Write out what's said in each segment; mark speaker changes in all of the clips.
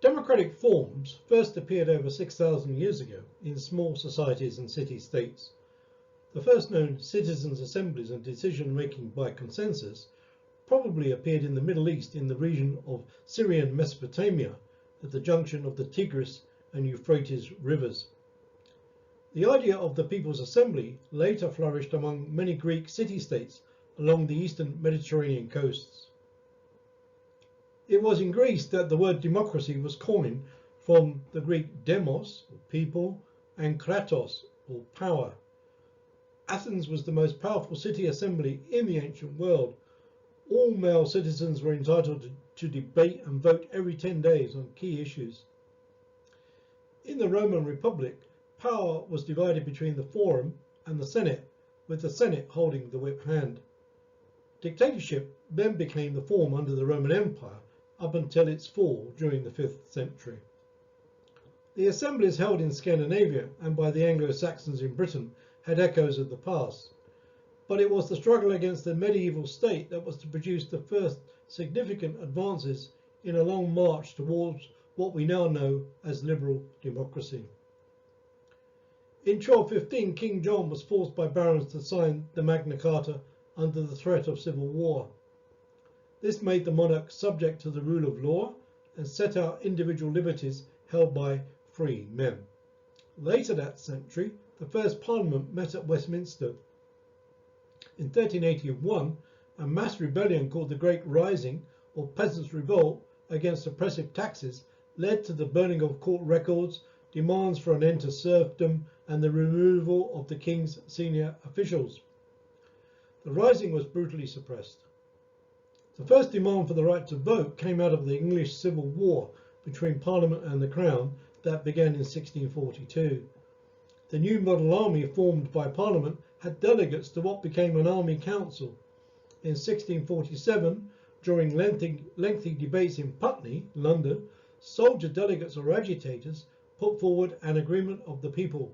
Speaker 1: Democratic forms first appeared over 6,000 years ago in small societies and city-states. The first known citizens' assemblies and decision-making by consensus probably appeared in the Middle East in the region of Syrian Mesopotamia at the junction of the Tigris and Euphrates rivers. The idea of the People's Assembly later flourished among many Greek city-states along the eastern Mediterranean coasts. It was in Greece that the word democracy was coined from the Greek demos, or people, and kratos, or power. Athens was the most powerful city assembly in the ancient world. All male citizens were entitled to debate and vote every 10 days on key issues. In the Roman Republic, power was divided between the Forum and the Senate, with the Senate holding the whip hand. Dictatorship then became the form under the Roman Empire up until its fall during the 5th century. The assemblies held in Scandinavia and by the Anglo-Saxons in Britain had echoes of the past, but it was the struggle against the medieval state that was to produce the first significant advances in a long march towards what we now know as liberal democracy. In 1215, King John was forced by barons to sign the Magna Carta under the threat of civil war. This made the monarch subject to the rule of law and set out individual liberties held by free men. Later that century, the first parliament met at Westminster. In 1381, a mass rebellion called the Great Rising, or Peasants' Revolt, against oppressive taxes led to the burning of court records, demands for an end to serfdom, and the removal of the king's senior officials. The rising was brutally suppressed. The first demand for the right to vote came out of the English Civil War between Parliament and the Crown that began in 1642. The new model army formed by Parliament had delegates to what became an army council. In 1647, during lengthy debates in Putney, London, soldier delegates or agitators put forward an agreement of the people.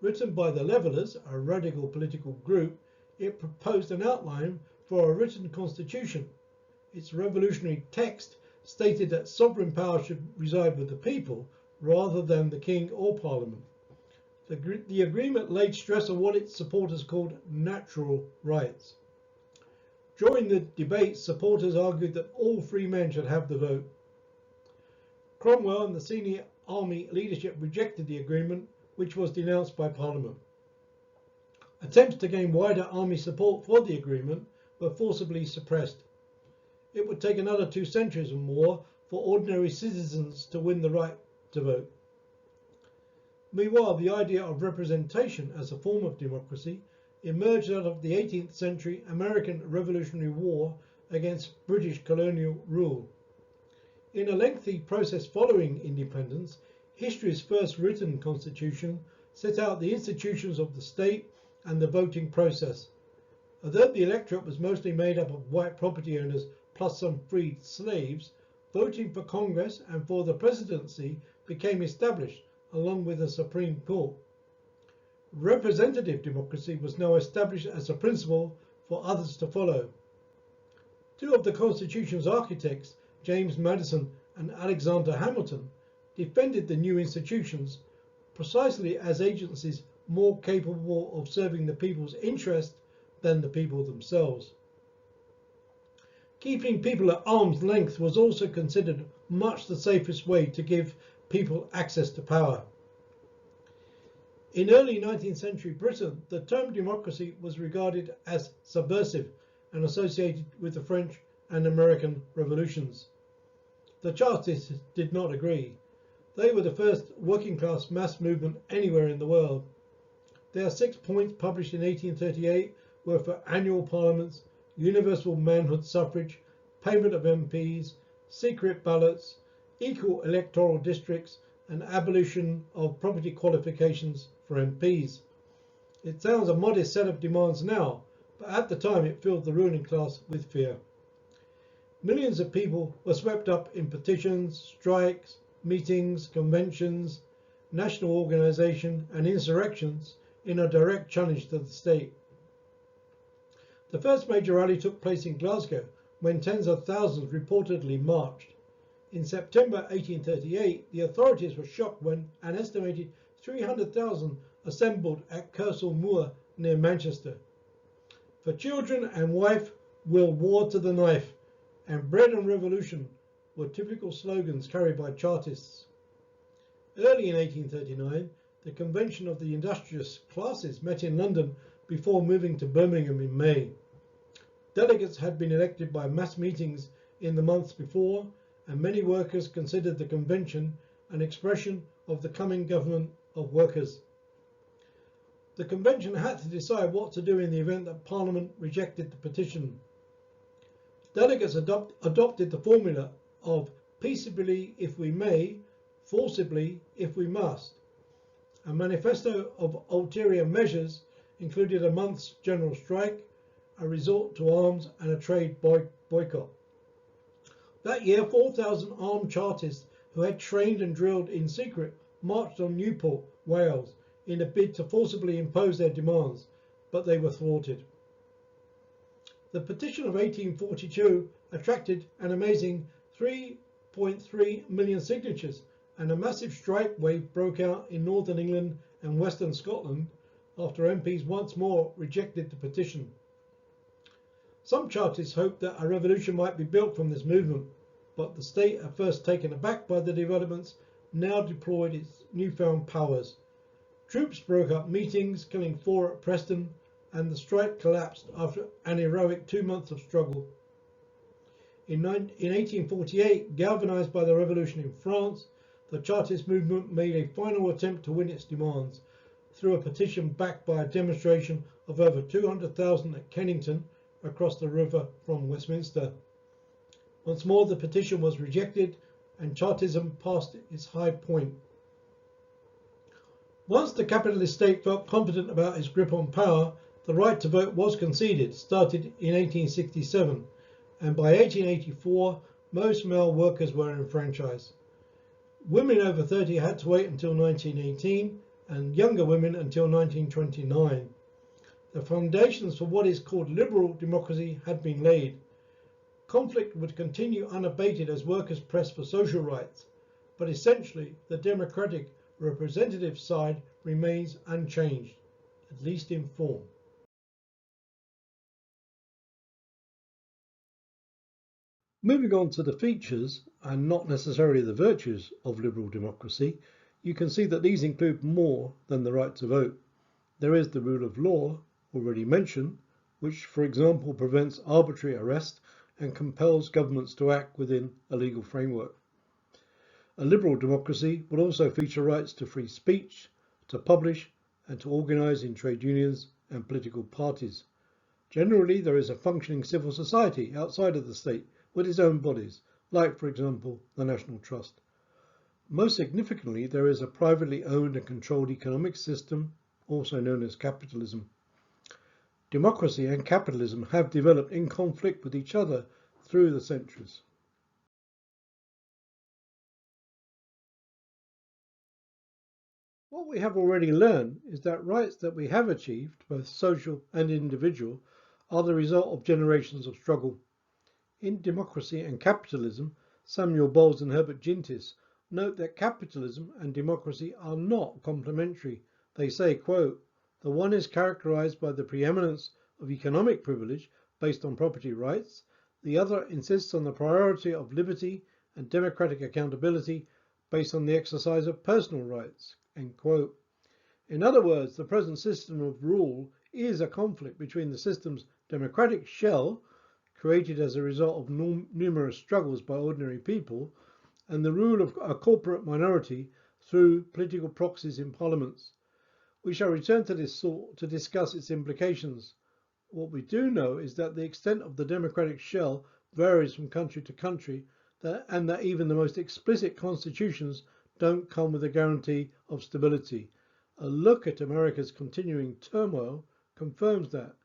Speaker 1: Written by the Levellers, a radical political group, it proposed an outline for a written constitution. Its revolutionary text stated that sovereign power should reside with the people rather than the king or parliament. The agreement laid stress on what its supporters called natural rights. During the debate, supporters argued that all free men should have the vote. Cromwell and the senior army leadership rejected the agreement, which was denounced by Parliament. Attempts to gain wider army support for the agreement were forcibly suppressed. It would take another 2 centuries or more for ordinary citizens to win the right to vote. Meanwhile, the idea of representation as a form of democracy emerged out of the 18th century American Revolutionary War against British colonial rule. In a lengthy process following independence, history's first written constitution set out the institutions of the state and the voting process. Although the electorate was mostly made up of white property owners plus some freed slaves, voting for Congress and for the presidency became established along with the Supreme Court. Representative democracy was now established as a principle for others to follow. Two of the Constitution's architects, James Madison and Alexander Hamilton, defended the new institutions precisely as agencies more capable of serving the people's interest than the people themselves. Keeping people at arm's length was also considered much the safest way to give people access to power. In early 19th century Britain, the term democracy was regarded as subversive and associated with the French and American revolutions. The Chartists did not agree. They were the first working class mass movement anywhere in the world. Their 6 points published in 1838 were for annual parliaments, universal manhood suffrage, payment of MPs, secret ballots, equal electoral districts, and abolition of property qualifications for MPs. It sounds a modest set of demands now, but at the time it filled the ruling class with fear. Millions of people were swept up in petitions, strikes, meetings, conventions, national organisation and insurrections in a direct challenge to the state. The first major rally took place in Glasgow when tens of thousands reportedly marched. In September 1838, the authorities were shocked when an estimated 300,000 assembled at Kersal Moor near Manchester. For children and wife, we'll war to the knife, and bread and revolution were typical slogans carried by Chartists. Early in 1839, the Convention of the Industrious Classes met in London before moving to Birmingham in May. Delegates had been elected by mass meetings in the months before, and many workers considered the convention an expression of the coming government of workers. The convention had to decide what to do in the event that Parliament rejected the petition. Delegates adopted the formula of peaceably if we may, forcibly if we must. A manifesto of ulterior measures included a month's general strike, a resort to arms, and a trade boycott. That year, 4,000 armed Chartists who had trained and drilled in secret marched on Newport, Wales, in a bid to forcibly impose their demands, but they were thwarted. The petition of 1842 attracted an amazing 3.3 million signatures, and a massive strike wave broke out in northern England and western Scotland after MPs once more rejected the petition. Some Chartists hoped that a revolution might be built from this movement, but the state, at first taken aback by the developments, now deployed its newfound powers. Troops broke up meetings, killing 4 at Preston, and the strike collapsed after an heroic 2 months of struggle. In 1848, galvanized by the revolution in France, the Chartist movement made a final attempt to win its demands through a petition backed by a demonstration of over 200,000 at Kennington, across the river from Westminster. Once more, the petition was rejected and Chartism passed its high point. Once the capitalist state felt confident about its grip on power, the right to vote was conceded, started in 1867, and by 1884, most male workers were enfranchised. Women over 30 had to wait until 1918, and younger women until 1929. The foundations for what is called liberal democracy had been laid. Conflict would continue unabated as workers pressed for social rights, but essentially the democratic representative side remains unchanged, at least in form. Moving on to the features, and not necessarily the virtues, of liberal democracy, you can see that these include more than the right to vote. There is the rule of law, already mentioned, which, for example, prevents arbitrary arrest and compels governments to act within a legal framework. A liberal democracy will also feature rights to free speech, to publish, and to organise in trade unions and political parties. Generally, there is a functioning civil society outside of the state with its own bodies, like, for example, the National Trust. Most significantly, there is a privately owned and controlled economic system, also known as capitalism. Democracy and capitalism have developed in conflict with each other through the centuries. What we have already learned is that rights that we have achieved, both social and individual, are the result of generations of struggle. In Democracy and Capitalism, Samuel Bowles and Herbert Gintis note that capitalism and democracy are not complementary. They say, quote, "The one is characterized by the preeminence of economic privilege based on property rights. The other insists on the priority of liberty and democratic accountability based on the exercise of personal rights." End quote. In other words, the present system of rule is a conflict between the system's democratic shell, created as a result of numerous struggles by ordinary people, and the rule of a corporate minority through political proxies in parliaments. We shall return to this thought to discuss its implications. What we do know is that the extent of the democratic shell varies from country to country, and that even the most explicit constitutions don't come with a guarantee of stability. A look at America's continuing turmoil confirms that,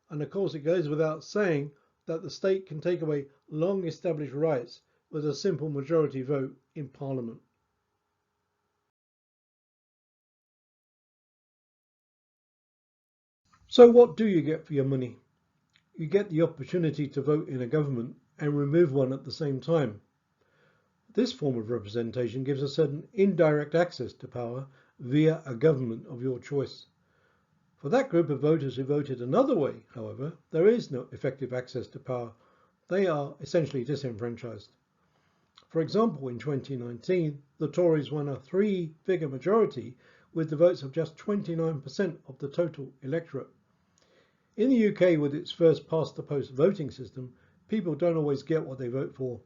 Speaker 1: and of course it goes without saying that the state can take away long-established rights with a simple majority vote in Parliament. So what do you get for your money? You get the opportunity to vote in a government and remove one at the same time. This form of representation gives a certain indirect access to power via a government of your choice. For that group of voters who voted another way, however, there is no effective access to power. They are essentially disenfranchised. For example, in 2019, the Tories won a three-figure majority with the votes of just 29% of the total electorate. In the UK, with its first past-the-post voting system, people don't always get what they vote for.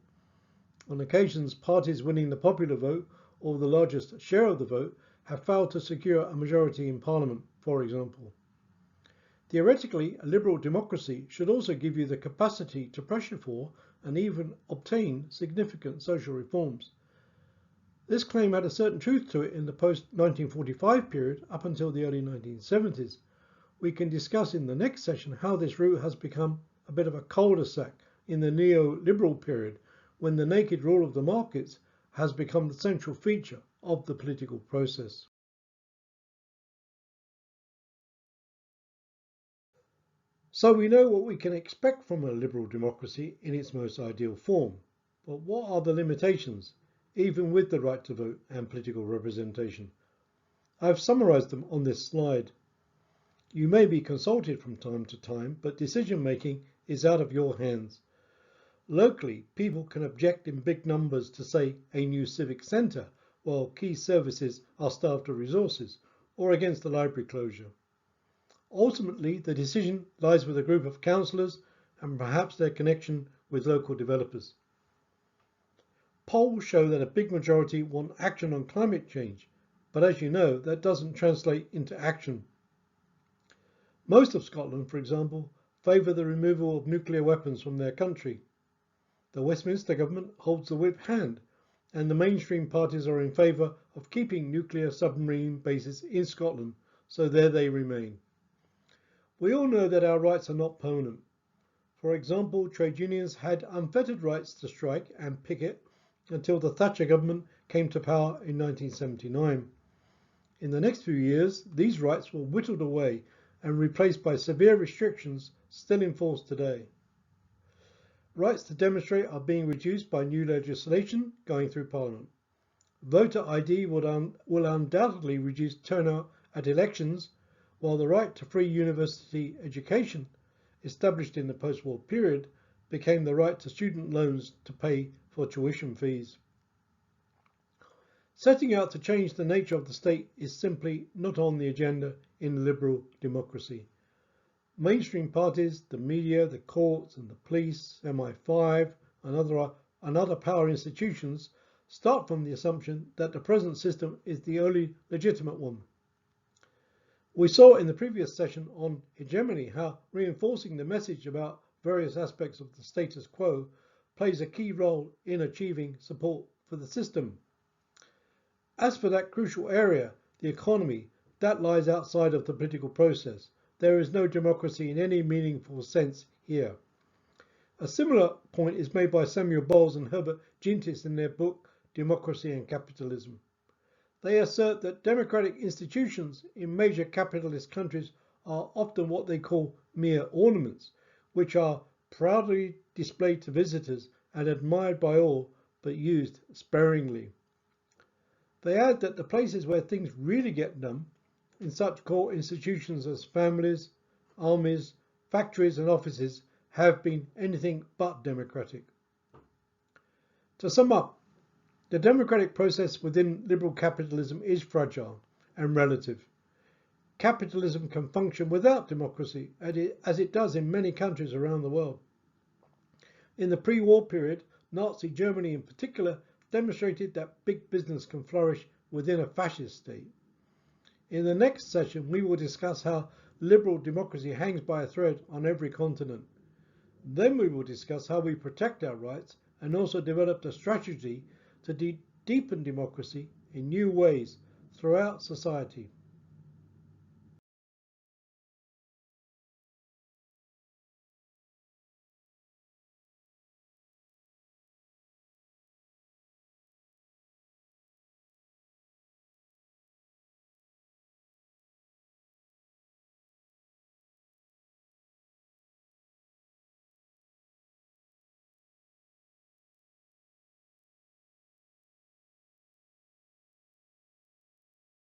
Speaker 1: On occasions, parties winning the popular vote or the largest share of the vote have failed to secure a majority in Parliament, for example. Theoretically, a liberal democracy should also give you the capacity to pressure for and even obtain significant social reforms. This claim had a certain truth to it in the post-1945 period up until the early 1970s. We can discuss in the next session how this route has become a bit of a cul-de-sac in the neoliberal period, when the naked rule of the markets has become the central feature of the political process. So we know what we can expect from a liberal democracy in its most ideal form. But what are the limitations, even with the right to vote and political representation? I've summarized them on this slide. You may be consulted from time to time, but decision-making is out of your hands. Locally, people can object in big numbers to, say, a new civic centre, while key services are starved of resources, or against the library closure. Ultimately, the decision lies with a group of councillors and perhaps their connection with local developers. Polls show that a big majority want action on climate change, but as you know, that doesn't translate into action. Most of Scotland, for example, favour the removal of nuclear weapons from their country. The Westminster government holds the whip hand, and the mainstream parties are in favour of keeping nuclear submarine bases in Scotland, so there they remain. We all know that our rights are not permanent. For example, trade unions had unfettered rights to strike and picket until the Thatcher government came to power in 1979. In the next few years, these rights were whittled away and replaced by severe restrictions still in force today. Rights to demonstrate are being reduced by new legislation going through Parliament. Voter ID will undoubtedly reduce turnout at elections, while the right to free university education, established in the post-war period, became the right to student loans to pay for tuition fees. Setting out to change the nature of the state is simply not on the agenda in liberal democracy. Mainstream parties, the media, the courts and the police, MI5 and other power institutions start from the assumption that the present system is the only legitimate one. We saw in the previous session on hegemony how reinforcing the message about various aspects of the status quo plays a key role in achieving support for the system. As for that crucial area, the economy, that lies outside of the political process. There is no democracy in any meaningful sense here. A similar point is made by Samuel Bowles and Herbert Gintis in their book Democracy and Capitalism. They assert that democratic institutions in major capitalist countries are often what they call mere ornaments, which are proudly displayed to visitors and admired by all, but used sparingly. They add that the places where things really get done, in such core institutions as families, armies, factories and offices, have been anything but democratic. To sum up, the democratic process within liberal capitalism is fragile and relative. Capitalism can function without democracy, as it does in many countries around the world. In the pre-war period, Nazi Germany in particular demonstrated that big business can flourish within a fascist state. In the next session, we will discuss how liberal democracy hangs by a thread on every continent. Then we will discuss how we protect our rights and also develop a strategy to deepen democracy in new ways throughout society.